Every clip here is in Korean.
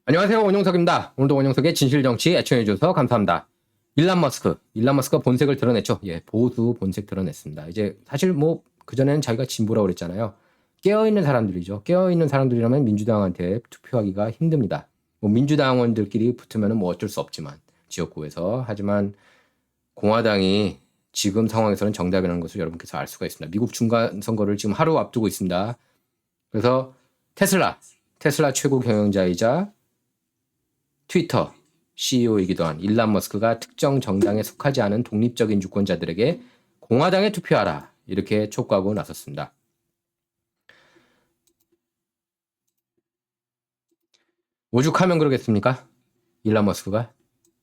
안녕하세요. 원용석입니다. 오늘도 원용석의 진실정치 애청해주셔서 감사합니다. 일론 머스크가 본색을 드러냈죠. 예, 보수 본색 드러냈습니다. 이제 사실 뭐 그전에는 자기가 진보라고 그랬잖아요. 깨어있는 사람들이죠. 깨어있는 사람들이라면 민주당한테 투표하기가 힘듭니다. 뭐 민주당원들끼리 붙으면 뭐 어쩔 수 없지만 지역구에서. 하지만 공화당이 지금 상황에서는 정답이라는 것을 여러분께서 알 수가 있습니다. 미국 중간선거를 지금 하루 앞두고 있습니다. 그래서 테슬라 최고 경영자이자 트위터 CEO이기도 한 일론 머스크가 특정 정당에 속하지 않은 독립적인 유권자들에게 공화당에 투표하라 이렇게 촉구하고 나섰습니다. 오죽하면 그러겠습니까? 일론 머스크가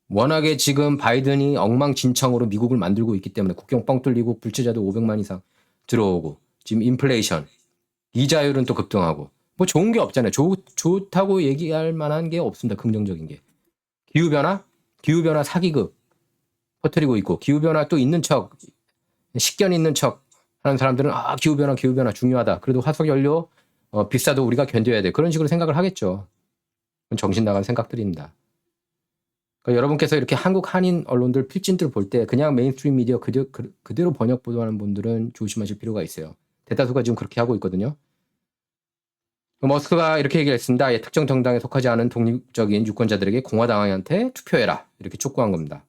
워낙에 지금 바이든이 엉망진창으로 미국을 만들고 있기 때문에 국경 뻥 뚫리고 불체자도 500만 이상 들어오고 지금 인플레이션 이자율은 또 급등하고 뭐 좋은 게 없잖아요. 좋다고 얘기할 만한 게 없습니다. 긍정적인 게. 기후변화 사기극 퍼뜨리고 있고 기후변화 또 있는 척 식견 있는 척 하는 사람들은 기후변화 중요하다. 그래도 화석연료 비싸도 우리가 견뎌야 돼. 그런 식으로 생각을 하겠죠. 정신 나간 생각들입니다. 그러니까 여러분께서 이렇게 한국 한인 언론들 필진들 볼 때 그냥 메인스트림 미디어 그대로 번역 보도하는 분들은 조심하실 필요가 있어요. 대다수가 지금 그렇게 하고 있거든요. 머스크가 이렇게 얘기했습니다. 특정 정당에 속하지 않은 독립적인 유권자들에게 공화당한테 투표해라. 이렇게 촉구한 겁니다.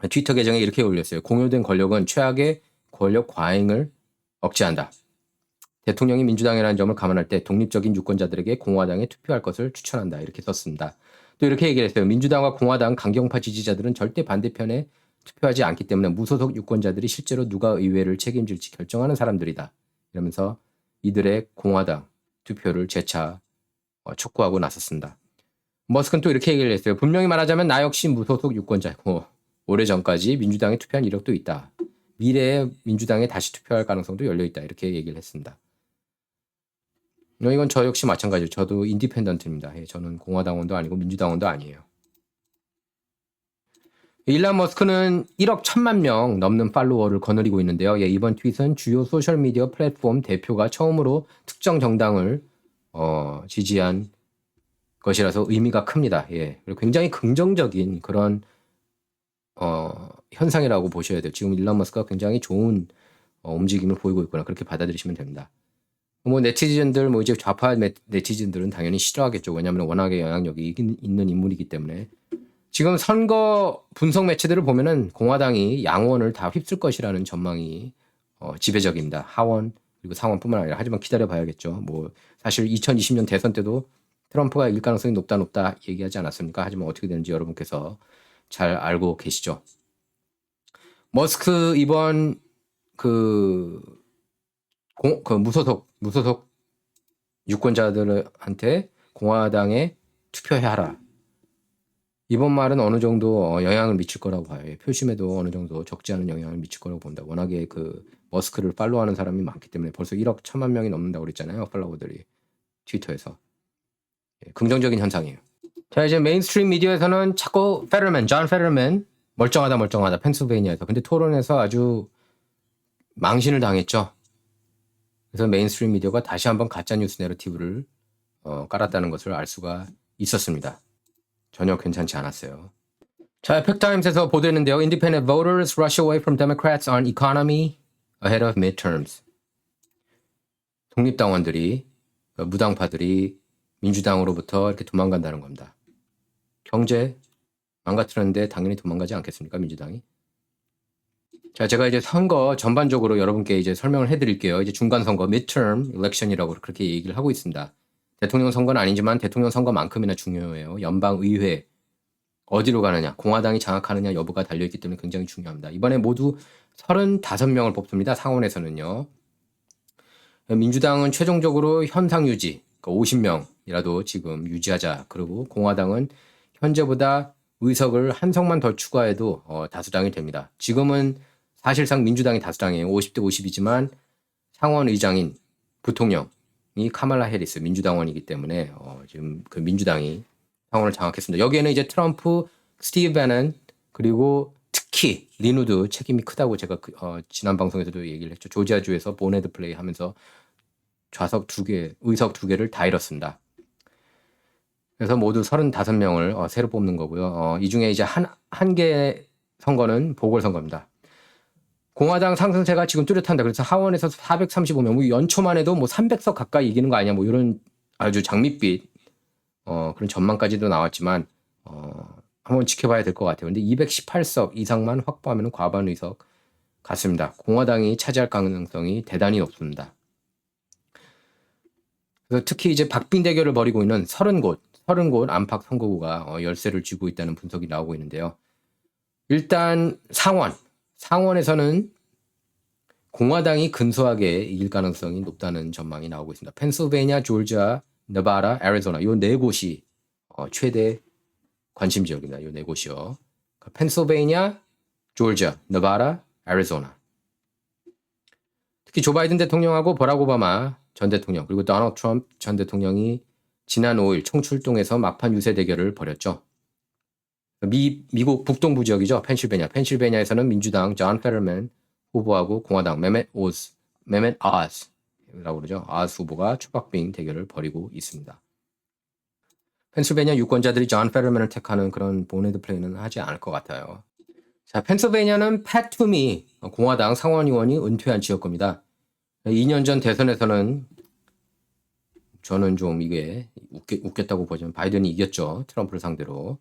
트위터 계정에 이렇게 올렸어요. 공유된 권력은 최악의 권력 과잉을 억제한다. 대통령이 민주당이라는 점을 감안할 때 독립적인 유권자들에게 공화당에 투표할 것을 추천한다. 이렇게 썼습니다. 또 이렇게 얘기를 했어요. 민주당과 공화당 강경파 지지자들은 절대 반대편에 투표하지 않기 때문에 무소속 유권자들이 실제로 누가 의회를 책임질지 결정하는 사람들이다. 이러면서 이들의 공화당 투표를 재차 촉구하고 나섰습니다. 머스크는 또 이렇게 얘기를 했어요. 분명히 말하자면 나 역시 무소속 유권자고 오래전까지 민주당에 투표한 이력도 있다. 미래에 민주당에 다시 투표할 가능성도 열려있다. 이렇게 얘기를 했습니다. 이건 저 역시 마찬가지로 저도 인디펜던트입니다. 저는 공화당원도 아니고 민주당원도 아니에요. 일론 머스크는 1억 1천만 명 넘는 팔로워를 거느리고 있는데요. 이번 트윗은 주요 소셜미디어 플랫폼 대표가 처음으로 특정 정당을 지지한 것이라서 의미가 큽니다. 그리고 굉장히 긍정적인 그런 현상이라고 보셔야 돼요. 지금 일론 머스크가 굉장히 좋은 움직임을 보이고 있구나. 그렇게 받아들이시면 됩니다. 뭐 네티즌들, 뭐 이제 좌파 네티즌들은 당연히 싫어하겠죠. 왜냐하면 워낙에 영향력이 있는 인물이기 때문에. 지금 선거 분석 매체들을 보면은 공화당이 양원을 다 휩쓸 것이라는 전망이 지배적입니다. 하원 그리고 상원뿐만 아니라. 하지만 기다려봐야겠죠. 뭐 사실 2020년 대선 때도 트럼프가 이길 가능성이 높다 얘기하지 않았습니까? 하지만 어떻게 되는지 여러분께서 잘 알고 계시죠. 머스크 이번 그 무소속 유권자들한테 공화당에 투표해라. 이번 말은 어느 정도 영향을 미칠 거라고 봐요. 표심에도 어느 정도 적지 않은 영향을 미칠 거라고 본다. 워낙에 그 머스크를 팔로우하는 사람이 많기 때문에 벌써 1억 1천만 명이 넘는다고 그랬잖아요. 팔로워들이 트위터에서. 긍정적인 현상이에요. 자, 이제 메인스트림 미디어에서는 자꾸 존 페럴맨 멀쩡하다 펜실베이니아에서. 근데 토론에서 아주 망신을 당했죠. 그래서 메인스트림 미디어가 다시 한번 가짜뉴스 내러티브를 깔았다는 것을 알 수가 있었습니다. 전혀 괜찮지 않았어요. 자, 에펙타임스에서 보도했는데요. Independent voters rush away from Democrats on economy ahead of midterms. 독립당원들이, 무당파들이 민주당으로부터 이렇게 도망간다는 겁니다. 경제 망가뜨렸는데 당연히 도망가지 않겠습니까, 민주당이? 자, 제가 이제 선거 전반적으로 여러분께 이제 설명을 해드릴게요. 이제 중간 선거, midterm election이라고 그렇게 얘기를 하고 있습니다. 대통령 선거는 아니지만 대통령 선거만큼이나 중요해요. 연방의회 어디로 가느냐, 공화당이 장악하느냐 여부가 달려있기 때문에 굉장히 중요합니다. 이번에 모두 35명을 뽑습니다. 상원에서는요. 민주당은 최종적으로 현상 유지, 50명이라도 지금 유지하자. 그리고 공화당은 현재보다 의석을 한 석만 더 추가해도 다수당이 됩니다. 지금은 사실상 민주당이 다수당이에요. 50대 50이지만 상원 의장인 부통령이 카말라 해리스 민주당원이기 때문에 지금 그 민주당이 상원을 장악했습니다. 여기에는 이제 트럼프, 스티브 배넌 그리고 특히 리누드 책임이 크다고 제가 지난 방송에서도 얘기를 했죠. 조지아주에서 보네드 플레이 하면서 의석 2개를 다 잃었습니다. 그래서 모두 35명을 새로 뽑는 거고요. 이 중에 이제 한 개 선거는 보궐선거입니다. 공화당 상승세가 지금 뚜렷한다. 그래서 하원에서 435명, 뭐 연초만 해도 뭐 300석 가까이 이기는 거 아니냐, 뭐 이런 아주 장밋빛 그런 전망까지도 나왔지만 한번 지켜봐야 될 것 같아요. 근데 218석 이상만 확보하면 과반 의석 같습니다. 공화당이 차지할 가능성이 대단히 높습니다. 그래서 특히 이제 박빙 대결을 벌이고 있는 30곳 안팎 선거구가 열세를 쥐고 있다는 분석이 나오고 있는데요. 일단 상원에서는 공화당이 근소하게 이길 가능성이 높다는 전망이 나오고 있습니다. 펜실베니아, 조지아, 네바다, 애리조나 요 네 곳이 최대 관심 지역입니다. 요 네 곳이요. 펜실베니아, 조지아, 네바다, 애리조나. 특히 조 바이든 대통령하고 버락 오바마 전 대통령 그리고 도널드 트럼프 전 대통령이 지난 5일 총출동에서 막판 유세 대결을 벌였죠. 미국 북동부 지역이죠. 펜실베니아에서는 민주당 존 페럴맨 후보하고 공화당 메멧 오즈라고 그러죠. 오즈 후보가 초박빙 대결을 벌이고 있습니다. 펜실베니아 유권자들이 존 페럴맨을 택하는 그런 보네드 플레이는 하지 않을 것 같아요. 자, 펜실베니아는 팻 투미 공화당 상원의원이 은퇴한 지역구입니다. 2년 전 대선에서는 저는 좀 이게 웃겼다고 보지만 바이든이 이겼죠. 트럼프를 상대로.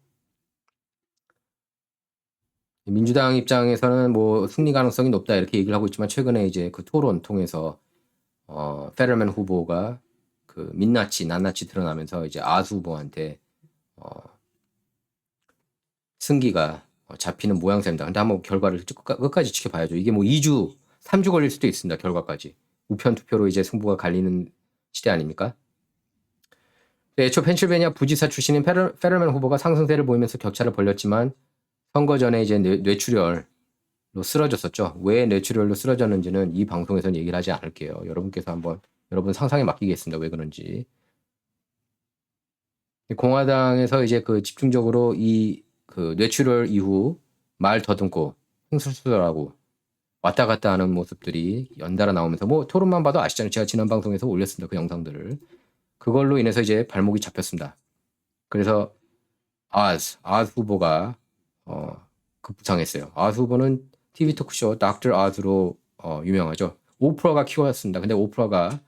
민주당 입장에서는 뭐 승리 가능성이 높다 이렇게 얘기를 하고 있지만 최근에 이제 그 토론 통해서 페럴맨 후보가 그 낱낱이 드러나면서 이제 아수 후보한테 승기가 잡히는 모양새입니다. 근데 한번 결과를 끝까지 지켜봐야죠. 이게 뭐 2주, 3주 걸릴 수도 있습니다. 결과까지. 우편 투표로 이제 승부가 갈리는 시대 아닙니까? 애초 펜실베니아 부지사 출신인 페럴맨 후보가 상승세를 보이면서 격차를 벌렸지만 선거 전에 이제 뇌출혈로 쓰러졌었죠. 왜 뇌출혈로 쓰러졌는지는 이 방송에서는 얘기를 하지 않을게요. 여러분께서 한번 여러분 상상에 맡기겠습니다. 왜 그런지. 공화당에서 이제 그 집중적으로 이 그 뇌출혈 이후 말 더듬고 흥설수설하고 왔다 갔다 하는 모습들이 연달아 나오면서 뭐 토론만 봐도 아시잖아요. 제가 지난 방송에서 올렸습니다. 그 영상들을. 그걸로 인해서 이제 발목이 잡혔습니다. 그래서 아즈 후보가 급부상했어요. 아즈 후보는 TV 토크쇼 닥터 아즈로 유명하죠. 오프라가 키웠습니다. 근데 오프라가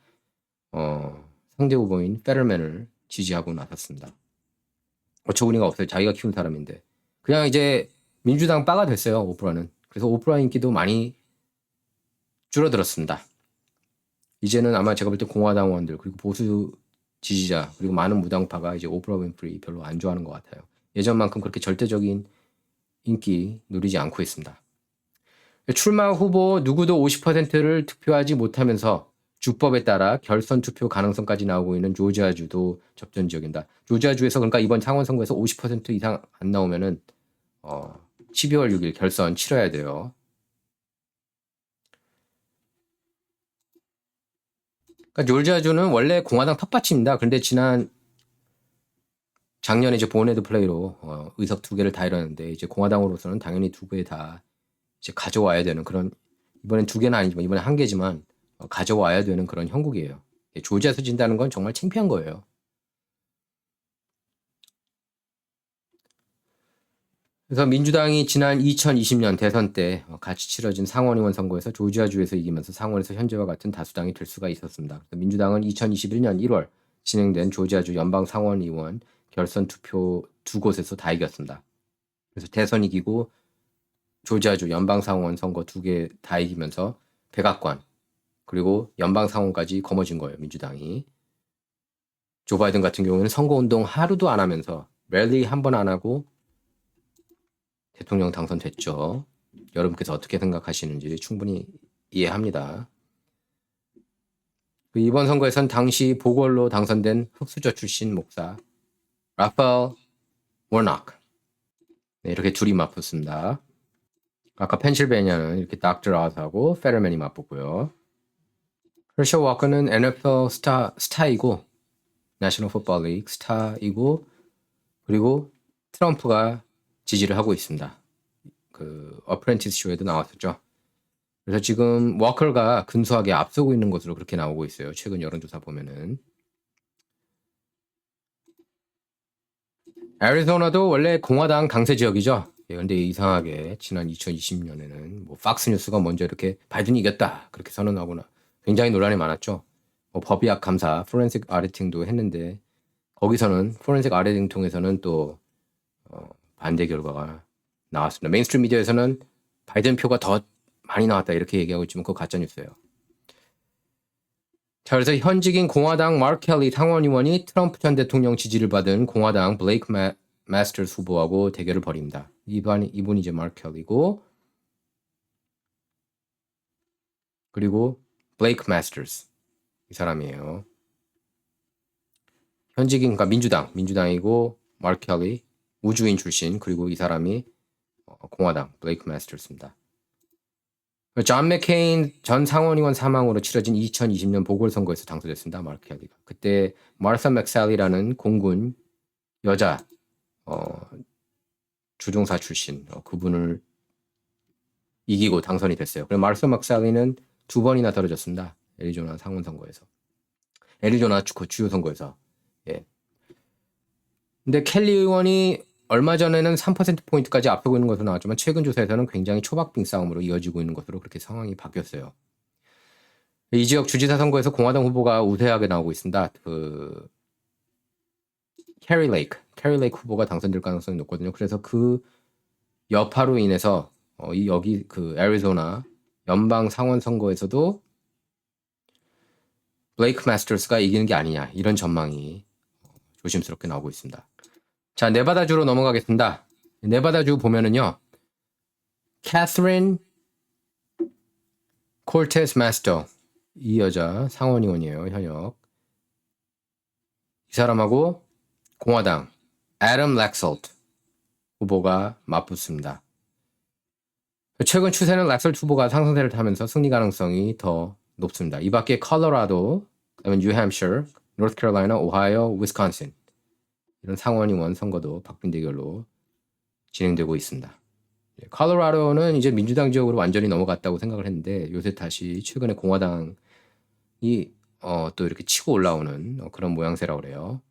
상대 후보인 페럴맨을 지지하고 나섰습니다. 어처구니가 없어요. 자기가 키운 사람인데. 그냥 이제 민주당 빠가 됐어요. 오프라는. 그래서 오프라 인기도 많이 줄어들었습니다. 이제는 아마 제가 볼 때 공화당원들 그리고 보수 지지자 그리고 많은 무당파가 이제 오프라 윈프리 별로 안 좋아하는 것 같아요. 예전만큼 그렇게 절대적인 인기 누리지 않고 있습니다. 출마 후보 누구도 50%를 투표하지 못하면서 주법에 따라 결선 투표 가능성까지 나오고 있는 조지아주도 접전 지역입니다. 조지아주에서 그러니까 이번 상원 선거에서 50% 이상 안 나오면은 12월 6일 결선 치러야 돼요. 그러니까 조지아주는 원래 공화당 텃밭입니다. 그런데 작년에 이제 보네드 플레이로 의석 2개를 다 잃었는데 이제 공화당으로서는 당연히 2개 다 이제 가져와야 되는 그런 이번엔 2개는 아니지만 이번엔 1개지만 가져와야 되는 그런 형국이에요. 조지아에서 진다는 건 정말 창피한 거예요. 그래서 민주당이 지난 2020년 대선 때 같이 치러진 상원의원 선거에서 조지아주에서 이기면서 상원에서 현재와 같은 다수당이 될 수가 있었습니다. 민주당은 2021년 1월 진행된 조지아주 연방 상원의원 결선 투표 2곳에서 다 이겼습니다. 그래서 대선 이기고 조지아주 연방 상원 선거 2개 다 이기면서 백악관 그리고 연방 상원까지 거머쥔 거예요. 민주당이. 조 바이든 같은 경우는 선거운동 하루도 안 하면서 랠리 한 번 안 하고 대통령 당선됐죠. 여러분께서 어떻게 생각하시는지 충분히 이해합니다. 이번 선거에선 당시 보궐로 당선된 흑수저 출신 목사 라파엘 워낙 이렇게 둘이 맞붙습니다. 아까 펜실베니아는 이렇게 닥터 아웃하고 페럴맨이 맞붙고요. herschel walker는 NFL 스타이고 내셔널 풋볼 리그 스타이고 그리고 트럼프가 지지를 하고 있습니다. 그 어프렌티스 쇼에도 나왔었죠. 그래서 지금 워커가 근소하게 앞서고 있는 것으로 그렇게 나오고 있어요. 최근 여론조사 보면은. 애리조나도 원래 공화당 강세 지역이죠. 예, 근데 이상하게 지난 2020년에는 뭐 팍스뉴스가 먼저 이렇게 바이든이 이겼다 그렇게 선언하거나 굉장히 논란이 많았죠. 뭐 법의학 감사, 포렌식 아디팅도 했는데 거기서는 포렌식 아디팅 통해서는 또 반대 결과가 나왔습니다. 메인스트림 미디어에서는 바이든 표가 더 많이 나왔다 이렇게 얘기하고 있지만 그거 가짜 뉴스예요. 자, 그래서 현직인 공화당 마크 켈리 상원의원이 트럼프 전 대통령 지지를 받은 공화당 블레이크 마스터스 후보하고 대결을 벌입니다. 이분이 이제 마크 켈리고 그리고 블레이크 마스터스 이 사람이에요. 현직인 그러니까 민주당이고 마크 켈리 우주인 출신 그리고 이 사람이 공화당 블레이크 마스터스입니다. 존 맥케인 전 상원의원 사망으로 치러진 2020년 보궐선거에서 당선됐습니다. 마크 켈리가. 그때 마르사 맥살리라는 공군 여자 주종사 출신 그분을 이기고 당선이 됐어요. 그래서 마르사 맥살리는 2번이나 떨어졌습니다. 애리조나 상원 선거에서. 애리조나 주요 선거에서. 예. 근데 켈리 의원이 얼마 전에는 3%포인트까지 앞서고 있는 것으로 나왔지만 최근 조사에서는 굉장히 초박빙 싸움으로 이어지고 있는 것으로 그렇게 상황이 바뀌었어요. 이 지역 주지사 선거에서 공화당 후보가 우세하게 나오고 있습니다. 캐리 레이크 후보가 당선될 가능성이 높거든요. 그래서 그 여파로 인해서 여기 애리조나 연방 상원 선거에서도 블레이크 마스터스가 이기는 게 아니냐 이런 전망이 조심스럽게 나오고 있습니다. 자, 네바다주로 넘어가겠습니다. 네바다주 보면은요. 캐서린 콜테스 마스터 이 여자 상원의원이에요. 현역. 이 사람하고 공화당 애덤 렉설트 후보가 맞붙습니다. 최근 추세는 렉설트 후보가 상승세를 타면서 승리 가능성이 더 높습니다. 이 밖에 컬러라도, 그다음에 뉴햄셔, 노스캐롤라이나, 오하이오, 위스콘신 이런 상원의원 선거도 박빙 대결로 진행되고 있습니다. 컬러라도는 이제 민주당 지역으로 완전히 넘어갔다고 생각을 했는데 요새 다시 최근에 공화당이 또 이렇게 치고 올라오는 그런 모양새라고 그래요.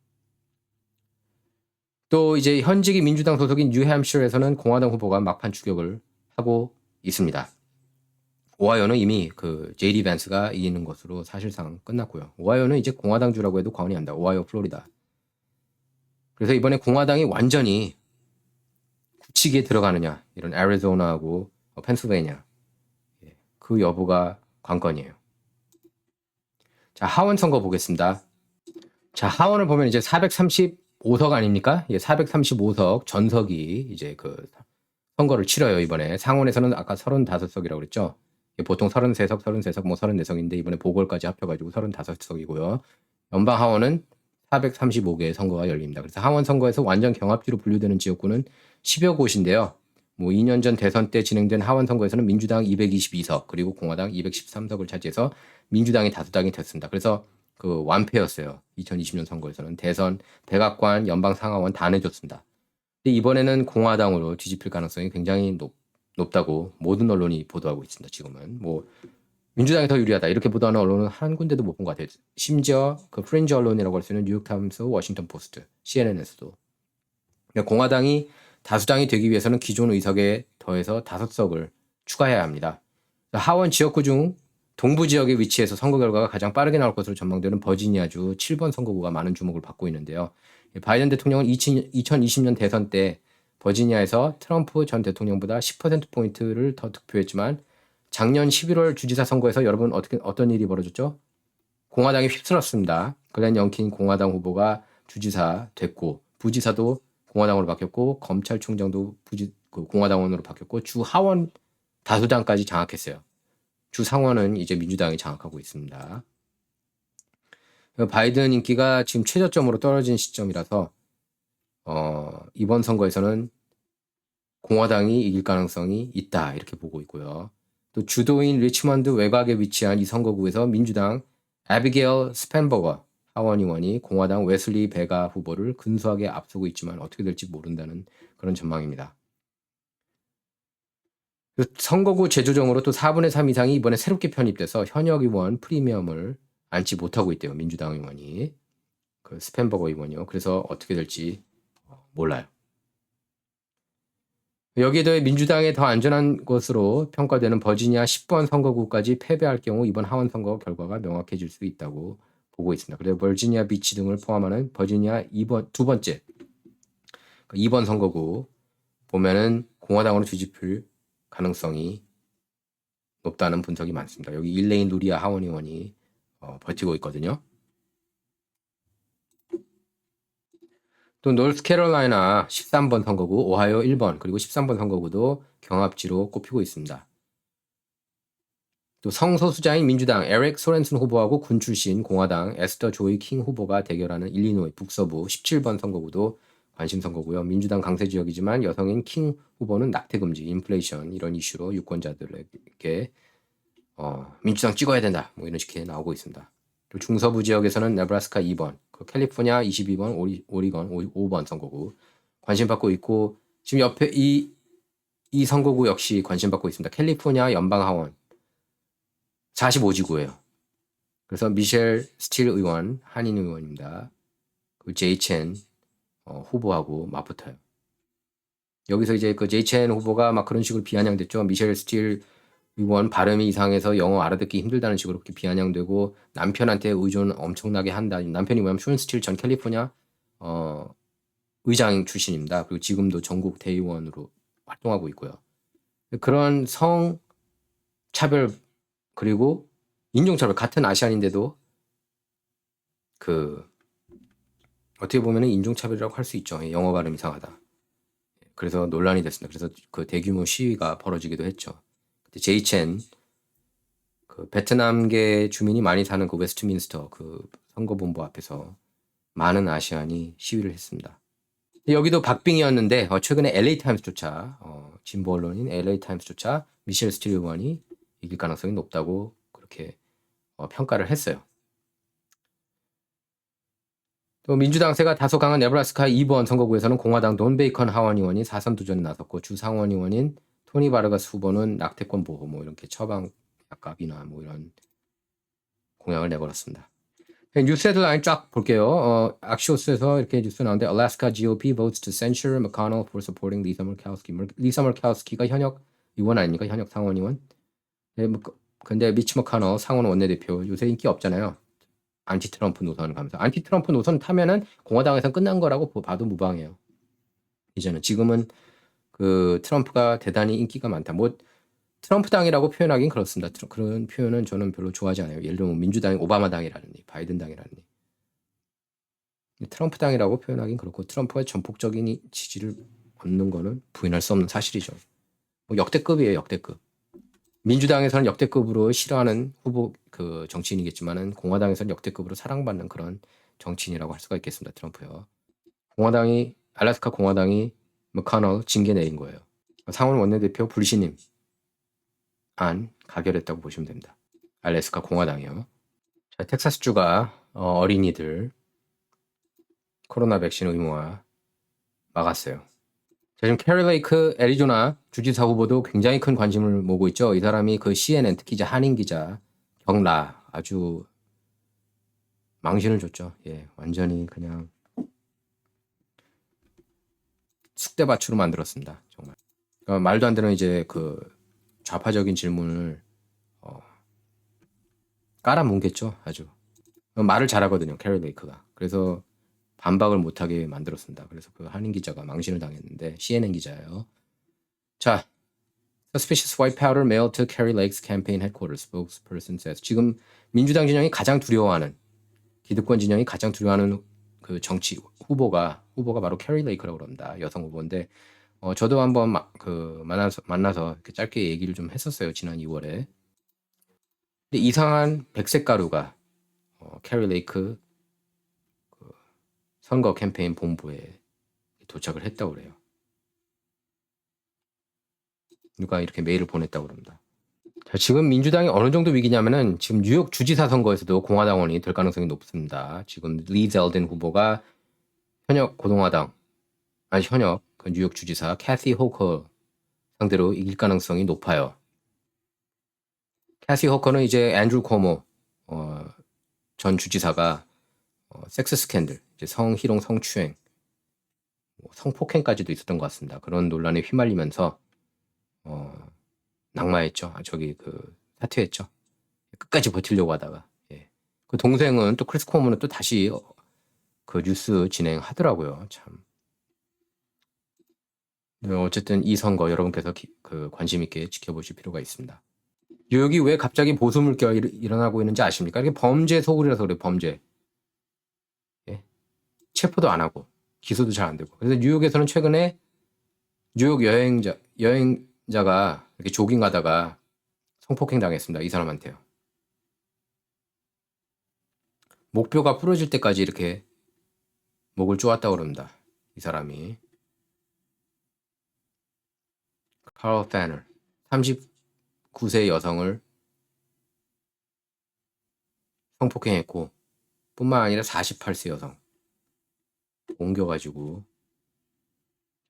또 이제 현직이 민주당 소속인 뉴햄셔에서는 공화당 후보가 막판 추격을 하고 있습니다. 오하이오는 이미 JD 밴스가 이기는 것으로 사실상 끝났고요. 오하이오는 이제 공화당주라고 해도 과언이 아닙니다. 오하이오, 플로리다. 그래서 이번에 공화당이 완전히 굳히게 들어가느냐 이런 애리조나하고 펜실베이니아 그 여부가 관건이에요. 자, 하원 선거 보겠습니다. 자, 하원을 보면 이제 435석 아닙니까? 435석 전석이 이제 선거를 치러요. 이번에 상원에서는 아까 35석이라고 그랬죠. 보통 33석, 33석, 34석인데 이번에 보궐까지 합쳐가지고 35석이고요. 연방 하원은 435개의 선거가 열립니다. 그래서 하원 선거에서 완전 경합주로 분류되는 지역구는 10여 곳인데요. 뭐 2년 전 대선 때 진행된 하원 선거에서는 민주당 222석 그리고 공화당 213석을 차지해서 민주당이 다수당이 됐습니다. 그래서 완패였어요. 2020년 선거에서는 대선, 백악관, 연방 상하원 다 내줬습니다. 근데 이번에는 공화당으로 뒤집힐 가능성이 굉장히 높다고 모든 언론이 보도하고 있습니다. 지금은 뭐 민주당이 더 유리하다 이렇게 보도하는 언론은 한 군데도 못 본 것 같아요. 심지어 프린지 언론이라고 할 수 있는 뉴욕타임스, 워싱턴 포스트, CNN에서도 그러니까 공화당이 다수당이 되기 위해서는 기존 의석에 더해서 5석을 추가해야 합니다. 하원 지역구 중 동부 지역에 위치해서 선거 결과가 가장 빠르게 나올 것으로 전망되는 버지니아주 7번 선거구가 많은 주목을 받고 있는데요. 바이든 대통령은 2020년 대선 때 버지니아에서 트럼프 전 대통령보다 10%포인트를 더 득표했지만 작년 11월 주지사 선거에서 여러분 어떤 일이 벌어졌죠? 공화당이 휩쓸었습니다. 글렌 영킨 공화당 후보가 주지사 됐고 부지사도 공화당으로 바뀌었고 검찰총장도 공화당원으로 바뀌었고 주 하원 다수당까지 장악했어요. 주 상원은 이제 민주당이 장악하고 있습니다. 바이든 인기가 지금 최저점으로 떨어진 시점이라서 이번 선거에서는 공화당이 이길 가능성이 있다 이렇게 보고 있고요. 또 주도인 리치먼드 외곽에 위치한 이 선거구에서 민주당 애비게일 스펜버거 하원의원이 공화당 웨슬리 베가 후보를 근소하게 앞서고 있지만 어떻게 될지 모른다는 그런 전망입니다. 선거구 재조정으로 또 4분의 3 이상이 이번에 새롭게 편입돼서 현역 의원 프리미엄을 앉지 못하고 있대요. 민주당 의원이. 스펜버거 의원이요. 그래서 어떻게 될지 몰라요. 여기에 더해 민주당의 더 안전한 것으로 평가되는 버지니아 10번 선거구까지 패배할 경우 이번 하원 선거 결과가 명확해질 수 있다고 보고 있습니다. 그래서 버지니아 비치 등을 포함하는 버지니아 두 번째 2번 선거구 보면은 공화당으로 뒤집힐 가능성이 높다는 분석이 많습니다. 여기 일레인 루리아 하원 의원이 버티고 있거든요. 또 노스캐롤라이나 13번 선거구, 오하이오 1번, 그리고 13번 선거구도 경합지로 꼽히고 있습니다. 또 성소수자인 민주당 에릭 소렌슨 후보하고 군 출신 공화당 에스더 조이 킹 후보가 대결하는 일리노이 북서부 17번 선거구도 관심 선거고요. 민주당 강세 지역이지만 여성인 킹 후보는 낙태 금지, 인플레이션 이런 이슈로 유권자들에게 민주당 찍어야 된다 뭐 이런 식의 나오고 있습니다. 또 중서부 지역에서는 네브라스카 2번, 캘리포니아 22번, 오리건 5번 선거구 관심 받고 있고 지금 옆에 이 선거구 역시 관심 받고 있습니다. 캘리포니아 연방하원 45지구예요. 그래서 미셸 스틸 의원, 한인 의원입니다. 그 제이첸 후보하고 맞붙어요. 여기서 이제 그 제이첸 후보가 막 그런 식으로 비아냥됐죠. 미셸 스틸 의원 발음이 이상해서 영어 알아듣기 힘들다는 식으로 그렇게 비아냥되고 남편한테 의존 엄청나게 한다. 남편이 뭐냐면 슌 스틸 전 캘리포니아 의장 출신입니다. 그리고 지금도 전국 대의원으로 활동하고 있고요. 그런 성차별 그리고 인종차별 같은 아시안인데도 어떻게 보면은 인종차별이라고 할 수 있죠. 영어 발음 이상하다. 그래서 논란이 됐습니다. 그래서 그 대규모 시위가 벌어지기도 했죠. 제이첸 그 베트남계 주민이 많이 사는 그 웨스트민스터 그 선거본부 앞에서 많은 아시안이 시위를 했습니다. 여기도 박빙이었는데 최근에 LA타임스조차 진보 언론인 LA타임스조차 미셸 스틸 의원이 이길 가능성이 높다고 그렇게 평가를 했어요. 또 민주당세가 다소 강한 네브라스카 2번 선거구에서는 공화당 돈 베이컨 하원 의원이 4선 도전에 나섰고 주 상원 의원인 토니 바르가스 후보는 낙태권 보호 뭐 이렇게 처방 약값이나 뭐 이런 공약을 내걸었습니다. 뉴스 헤드라인 쫙 볼게요. 악시오스에서 이렇게 뉴스 나오는데 Alaska GOP votes to censure McConnell for supporting Lisa Murkowski. 리사 머카우스키가 현역 의원 아닙니까? 현역 상원 의원. 근데 미치 머카널 상원 원내대표 요새 인기 없잖아요. 안티 트럼프 노선 가면서 안티 트럼프 노선 타면은 공화당에선 끝난 거라고 봐도 무방해요. 이제는 지금은 그 트럼프가 대단히 인기가 많다. 뭐 트럼프 당이라고 표현하긴 그렇습니다. 그런 표현은 저는 별로 좋아하지 않아요. 예를 들면 민주당이 오바마 당이라느니 바이든 당이라느니 트럼프 당이라고 표현하긴 그렇고 트럼프가 전폭적인 지지를 얻는 거는 부인할 수 없는 사실이죠. 뭐 역대급이에요. 역대급. 민주당에서는 역대급으로 싫어하는 후보 그 정치인이겠지만은 공화당에서는 역대급으로 사랑받는 그런 정치인이라고 할 수가 있겠습니다. 트럼프요. 알래스카 공화당이 머카널 징계 내린 거예요. 상원 원내대표 불신임 안 가결했다고 보시면 됩니다. 알래스카 공화당이요. 자, 텍사스주가 어린이들 코로나 백신 의무화 막았어요. 자, 지금 캐리 레이크 애리조나 주지사 후보도 굉장히 큰 관심을 모으고 있죠. 이 사람이 그 CNN 특히 이제 한인 기자 경라 아주 망신을 줬죠. 예, 완전히 그냥 쑥대밭으로 만들었습니다. 정말. 그러니까 말도 안 되는 이제 그 좌파적인 질문을 깔아뭉갰죠. 아주 말을 잘하거든요. 캐리 레이크가. 그래서 반박을 못하게 만들었습니다. 그래서 그 한인 기자가 망신을 당했는데 CNN 기자예요. 자, Suspicious white powder mailed to Kari Lake's campaign headquarters, spokesperson says. 지금 민주당 진영이 가장 두려워하는 기득권 진영이 가장 두려워하는 그 정치 후보가 바로 캐리 레이크라고 그럽니다. 여성 후보인데 저도 한번 만나서 이렇게 짧게 얘기를 좀 했었어요. 지난 2월에. 근데 이상한 백색 가루가 캐리 레이크 선거 캠페인 본부에 도착을 했다고 그래요. 누가 이렇게 메일을 보냈다고 그럽니다. 자, 지금 민주당이 어느 정도 위기냐면은 지금 뉴욕 주지사 선거에서도 공화당원이 될 가능성이 높습니다. 지금 리 젤든 후보가 현역 그 뉴욕 주지사 캐시 호커 상대로 이길 가능성이 높아요. 캐시 호커는 이제 앤드루 코모 전 주지사가 섹스 스캔들, 이제 성희롱, 성추행 성폭행까지도 있었던 것 같습니다. 그런 논란에 휘말리면서 낙마했죠. 사퇴했죠. 끝까지 버티려고 하다가. 예. 그 동생은 또 크리스 코먼은 또 다시 그 뉴스 진행하더라고요. 참. 어쨌든 이 선거 여러분께서 관심 있게 지켜보실 필요가 있습니다. 뉴욕이 왜 갑자기 보수 물결이 일어나고 있는지 아십니까? 이게 범죄 소굴이라서 그래요. 범죄. 예. 체포도 안 하고 기소도 잘 안 되고. 그래서 뉴욕에서는 최근에 뉴욕 여행자가 이렇게 조깅하다가 성폭행 당했습니다. 이 사람한테요. 목표가 부러질 때까지 이렇게 목을 쪼았다고 그럽니다. 이 사람이. 카럴 패널 39세 여성을 성폭행했고 뿐만 아니라 48세 여성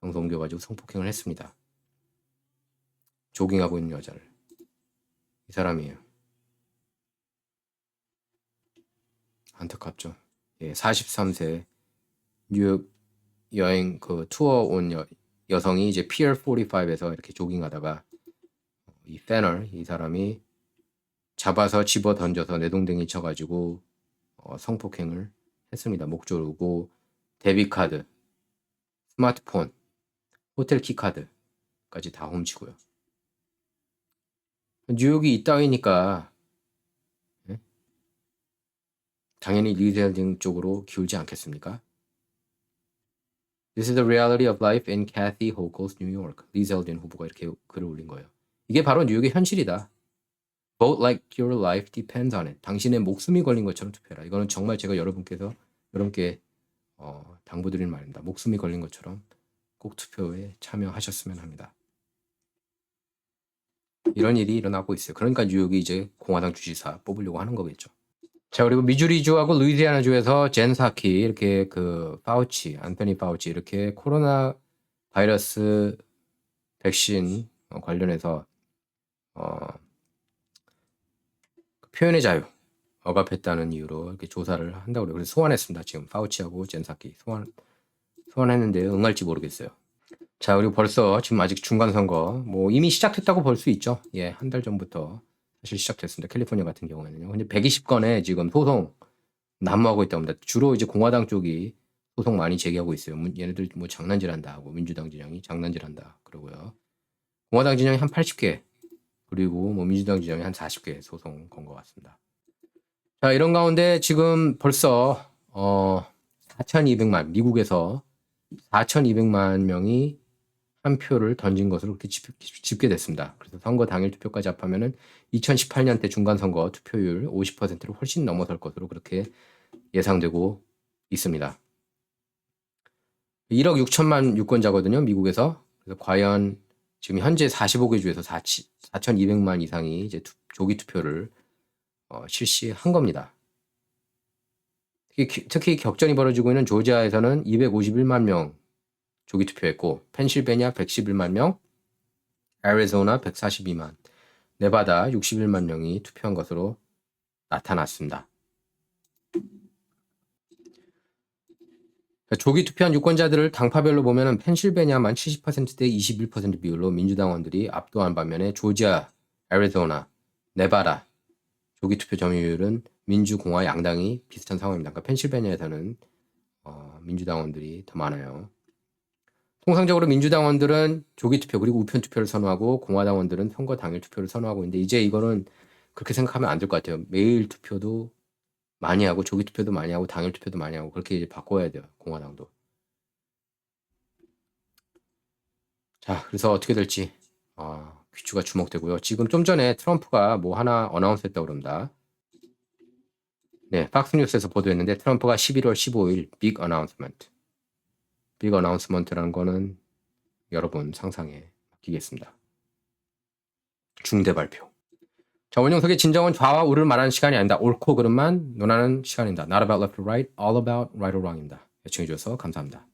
정서 옮겨가지고 성폭행을 했습니다. 조깅하고 있는 여자를. 이 사람이에요. 안타깝죠. 예, 43세 뉴욕 여행 투어 온 여성이 이제 피어 45에서 이렇게 조깅하다가 이 패널 이 사람이 잡아서 집어 던져서 내동댕이 쳐가지고 성폭행을 했습니다. 목 조르고 데비카드, 스마트폰, 호텔 키카드까지 다 훔치고요. 뉴욕이 이따위니까 당연히 리젤딩 쪽으로 기울지 않겠습니까? This is the reality of life in Kathy Hochul's New York. 리젤딘 후보가 이렇게 글을 올린 거예요. 이게 바로 뉴욕의 현실이다. Vote like your life depends on it. 당신의 목숨이 걸린 것처럼 투표해라. 이거는 정말 제가 여러분께 당부드리는 말입니다. 목숨이 걸린 것처럼 꼭 투표에 참여하셨으면 합니다. 이런 일이 일어나고 있어요. 그러니까 뉴욕이 이제 공화당 주지사 뽑으려고 하는 거겠죠. 자, 그리고 미주리주하고 루이지애나주에서 젠 사키 이렇게 안토니 파우치 이렇게 코로나 바이러스 백신 관련해서 표현의 자유 억압했다는 이유로 이렇게 조사를 한다고 그래요. 그래서 소환했습니다. 지금 파우치하고 젠 사키 소환했는데 응할지 모르겠어요. 자, 그리고 벌써 지금 아직 중간 선거 이미 시작했다고 볼 수 있죠. 예, 한 달 전부터 사실 시작됐습니다. 캘리포니아 같은 경우에는요. 근데 120건의 지금 소송 난무하고 있다고 합니다. 주로 이제 공화당 쪽이 소송 많이 제기하고 있어요. 얘네들 장난질한다 하고 민주당 진영이 장난질한다 그러고요. 공화당 진영이 한 80개 그리고 민주당 진영이 한 40개 소송 건 것 같습니다. 자, 이런 가운데 지금 벌써 4,200만 미국에서 4,200만 명이 한 표를 던진 것으로 그렇게 집계됐습니다. 그래서 선거 당일 투표까지 합하면은 2018년 때 중간선거 투표율 50%를 훨씬 넘어설 것으로 그렇게 예상되고 있습니다. 1억 6천만 유권자거든요, 미국에서. 그래서 과연 지금 현재 45개 주에서 4,200만 이상이 이제 조기 투표를 실시한 겁니다. 특히 격전이 벌어지고 있는 조지아에서는 251만 명 조기 투표했고 펜실베니아 111만 명, 애리조나 142만, 네바다 61만 명이 투표한 것으로 나타났습니다. 조기 투표한 유권자들을 당파별로 보면 펜실베니아만 70%대 21% 비율로 민주당원들이 압도한 반면에 조지아, 애리조나, 네바다 조기 투표 점유율은 민주공화 양당이 비슷한 상황입니다. 그러니까 펜실베니아에서는 민주당원들이 더 많아요. 통상적으로 민주당원들은 조기 투표 그리고 우편 투표를 선호하고 공화당원들은 선거 당일 투표를 선호하고 있는데 이제 이거는 그렇게 생각하면 안 될 것 같아요. 매일 투표도 많이 하고 조기 투표도 많이 하고 당일 투표도 많이 하고 그렇게 이제 바꿔야 돼요. 공화당도. 자, 그래서 어떻게 될지 귀추가 주목되고요. 지금 좀 전에 트럼프가 하나 어나운스 했다고 그럽니다. 네, 팍스뉴스에서 보도했는데 트럼프가 11월 15일 빅 어나운스먼트. 빅 어나운스먼트라는 거는 여러분 상상에 맡기겠습니다. 중대 발표. 자, 원영석의 진정은 좌와 우를 말하는 시간이 아니다. 옳고 그름만 논하는 시간입니다. Not about left or right, all about right or wrong입니다. 시청해 주셔서 감사합니다.